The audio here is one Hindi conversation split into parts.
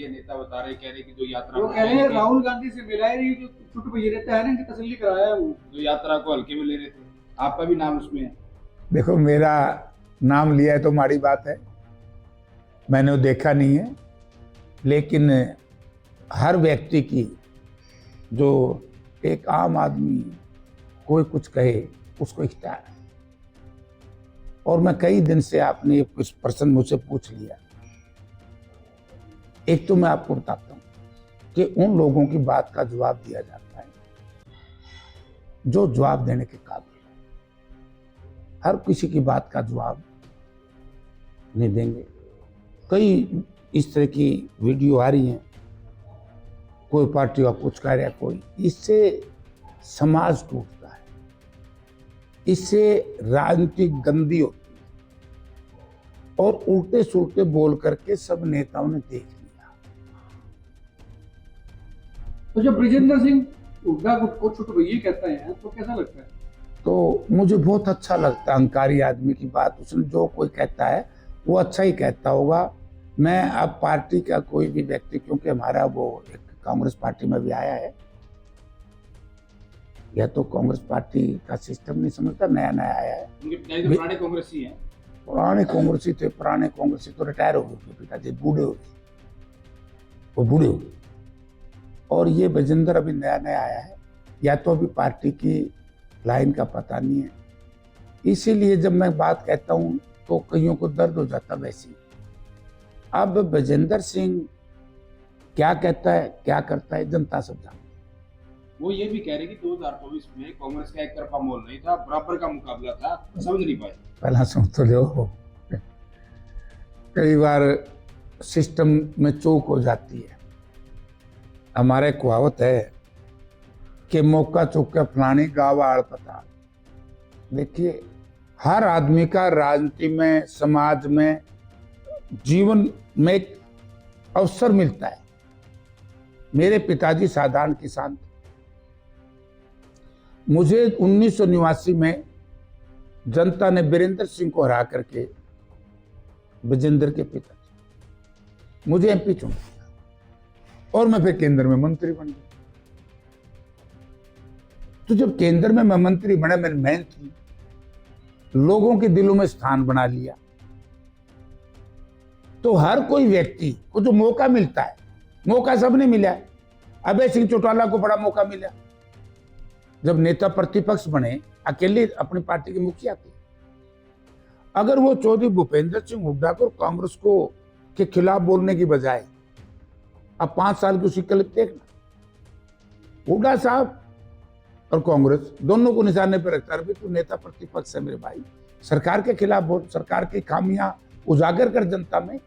ये नेता बता रहे, कह रहे कि जो यात्रा वो कह रहे हैं राहुल गांधी से मिला ही जो छुट ये रहता है ना, इनकी तसल्ली कराया है वो, जो यात्रा को हल्के में ले रहे थे, आपका भी नाम उसमें है। देखो, मेरा नाम लिया है तो माड़ी बात है, मैंने वो देखा नहीं है, लेकिन हर व्यक्ति की जो एक आम आदमी कोई कुछ कहे उसको इख्तियार है। और मैं कई दिन से आपने कुछ प्रश्न मुझसे पूछ लिया। एक तो मैं आपको बताता हूं कि उन लोगों की बात का जवाब दिया जाता है जो जवाब देने के काबिल है। हर किसी की बात का जवाब नहीं देंगे। कई इस तरह की वीडियो आ रही हैं, कोई पार्टी का कुछ कह रहा है, कोई, इससे समाज टूटता है, इससे राजनीति गंदी होती है और उल्टे सुलटे बोल करके सब नेताओं ने देख लिया। तो जब ब्रिजेंद्र सिंह हुड्डा को छुटभैया कहते हैं तो कैसा लगता है? तो मुझे बहुत अच्छा लगता है अहंकारी आदमी की बात। उसने जो कोई कहता है वो अच्छा ही कहता होगा। मैं अब पार्टी का कोई भी व्यक्ति, क्योंकि हमारा वो एक कांग्रेस पार्टी में भी आया है, या तो कांग्रेस पार्टी का सिस्टम नहीं समझता, नया नया आया है। उनके पिताजी तो पुराने कांग्रेसी हैं। पुराने कांग्रेसी थे, पुराने कांग्रेसी तो रिटायर हो गए, पिताजी बूढ़े हो गए, वो बूढ़े हो गए। और ये ब्रिजेंद्र अभी नया नया आया है, या तो अभी पार्टी की लाइन का पता नहीं है। इसीलिए जब मैं बात कहता हूं तो कईयों को दर्द हो जाता वैसे। अब ब्रिजेंद्र सिंह क्या कहता है, क्या करता है, जनता सब जानती है। वो ये भी कह रहे कि 2024 में कांग्रेस का एक तरफा मोल नहीं था, बराबर का मुकाबला था, समझ नहीं पाए। पहला सुन तो लो, कई बार सिस्टम में चूक हो जाती है। हमारे कहावत है कि मौका चूक के फलानी गाँव आड़ पता। देखिए, हर आदमी का राजनीति में, समाज में, जीवन में एक अवसर मिलता है। मेरे पिताजी साधारण किसान थे। मुझे 1989 में जनता ने वीरेंद्र सिंह को हरा करके, ब्रिजेंद्र के पिताजी, मुझे एमपी चुन दिया और मैं फिर केंद्र में मंत्री बन गया। तो जब केंद्र में मैं मंत्री बना, मैंने मेहनत की, लोगों के दिलों में स्थान बना लिया। तो हर कोई व्यक्ति को जो मौका मिलता है, मौका सबने मिला है। अभय सिंह चौटाला को बड़ा मौका मिला जब नेता प्रतिपक्ष बने, अकेले अपनी पार्टी के मुखिया थे। अगर वो चौधरी भूपेंद्र सिंह हुड्डा को कांग्रेस को के खिलाफ बोलने की बजाय अब 5 साल की उसकी क्लिप देखना, हुड्डा साहब और कांग्रेस दोनों को निशाने पर रखता है, तू नेता प्रतिपक्ष है मेरे भाई, सरकार के खिलाफ बोल, सरकार की खामियां उजागर कर जनता में।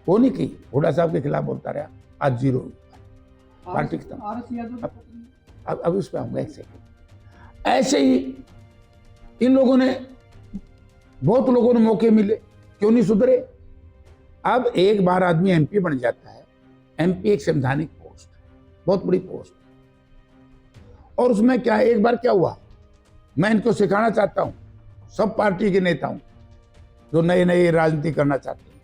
वो नहीं की, हुड्डा साहब के खिलाफ बोलता रहा, आज 0 पार्टी खत्म। अब उस पर आऊंगा एक सेकंड। ऐसे ही इन लोगों ने, बहुत लोगों ने मौके मिले, क्यों नहीं सुधरे? अब एक बार आदमी एमपी बन जाता है। एमपी एक संवैधानिक पोस्ट है, बहुत बड़ी पोस्ट है। और उसमें क्या, एक बार क्या हुआ, मैं इनको सिखाना चाहता हूं, सब पार्टी के नेताओं जो नए नए राजनीति करना चाहते हैं,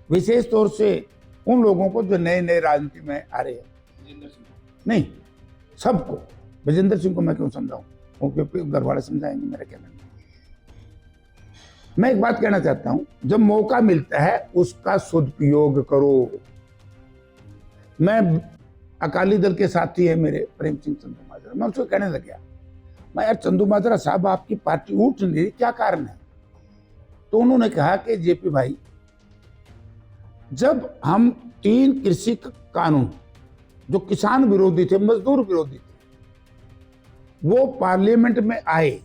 विशेष तौर से उन लोगों को जो नए नए राजनीति में आ रहे हैं, नहीं सबको, ब्रिजेंद्र सिंह को मैं क्यों समझाऊं, उनके घर वाले समझाएंगे, मेरा कहना नहीं। मैं एक बात कहना चाहता हूं, जब मौका मिलता है उसका सदुपयोग करो। मैं अकाली दल के साथी है मेरे प्रेम सिंह चंदूमाजरा, मैं उसको कहने लग गया, मैं यार चंदूमाजरा साहब आपकी पार्टी उठ नहीं रही, क्या कारण है? तो उन्होंने कहा कि जेपी भाई, जब हम 3 कृषि कानून जो किसान विरोधी थे, मजदूर विरोधी थे, वो पार्लियामेंट में आए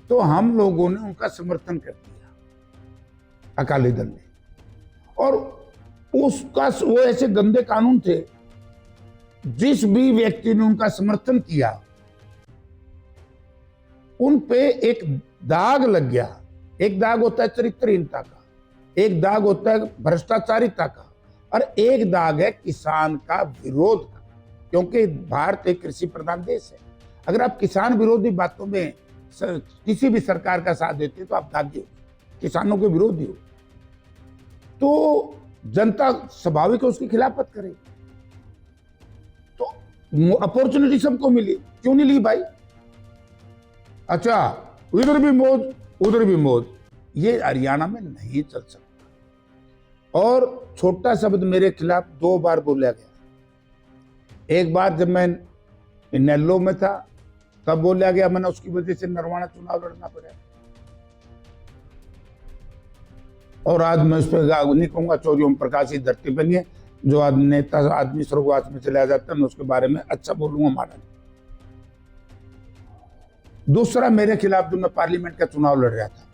तो हम लोगों ने उनका समर्थन कर दिया, अकाली दल ने। और उसका वो ऐसे गंदे कानून थे, जिस भी व्यक्ति ने उनका समर्थन किया उन पे एक दाग लग गया। एक दाग होता है चरित्रहीनता का, एक दाग होता है भ्रष्टाचारिता का, और एक दाग है किसान का विरोध का, क्योंकि भारत एक कृषि प्रधान देश है। अगर आप किसान विरोधी बातों में किसी भी सरकार का साथ देते हैं तो आप दागी हो, किसानों के विरोधी हो। तो जनता स्वाभाविक है उसकी खिलाफत करे। तो अपॉर्चुनिटी सबको मिली, क्यों नहीं ली भाई? अच्छा, इधर भी मौज उधर भी मौज, ये हरियाणा में नहीं चल सकता। और छोटा शब्द मेरे खिलाफ 2 बार बोला गया। एक बार जब मैं नेल्लो में था तब बोला गया, मैंने उसकी वजह से नरवाना चुनाव लड़ना पड़ा। और आज मैं उस पर नहीं कहूंगा, चौधरी ओम प्रकाश की धरती बनी है, जो आज नेता आदमी स्वर्गवास में चला जाता है, मैं उसके बारे में अच्छा बोलूंगा मारा। दूसरा, मेरे खिलाफ जो मैं पार्लियामेंट का चुनाव लड़ रहा था,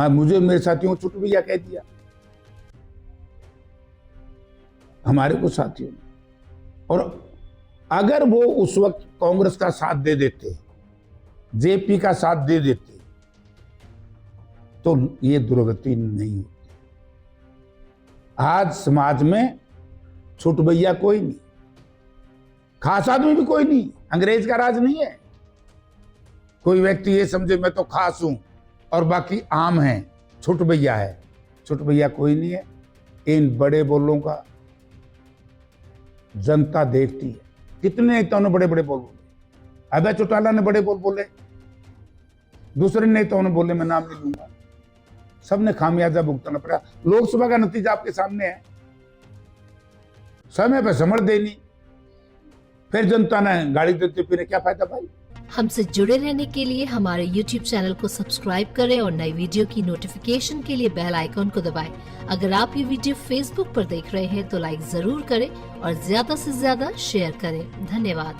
मुझे मेरे साथियों को छोटू भैया कह दिया, हमारे कुछ साथियों ने। और अगर वो उस वक्त कांग्रेस का साथ दे देते, जेपी का साथ दे देते, तो ये दुर्गति नहीं होती। आज समाज में छोटू भैया कोई नहीं, खास आदमी भी कोई नहीं, अंग्रेज का राज नहीं है। कोई व्यक्ति ये समझे मैं तो खास हूं और बाकी आम हैं, छोटू भैया है। छोटू भैया कोई नहीं है। इन बड़े बोलों का जनता देखती है। कितने नेताओं ने बड़े बड़े बोल बोले, अभय चौटाला ने बड़े बोल बोले, दूसरे नेताओं ने बोले, मैं नाम नहीं लूंगा, सबने खामियाजा भुगतना पड़ा। लोकसभा का नतीजा आपके सामने है। समय पर समझ देनी, फिर जनता ने गाड़ी देते फिर क्या फायदा भाई? हमसे जुड़े रहने के लिए हमारे YouTube चैनल को सब्सक्राइब करें और नई वीडियो की नोटिफिकेशन के लिए बेल आइकॉन को दबाएं। अगर आप ये वीडियो Facebook पर देख रहे हैं तो लाइक जरूर करें और ज्यादा से ज्यादा शेयर करें। धन्यवाद।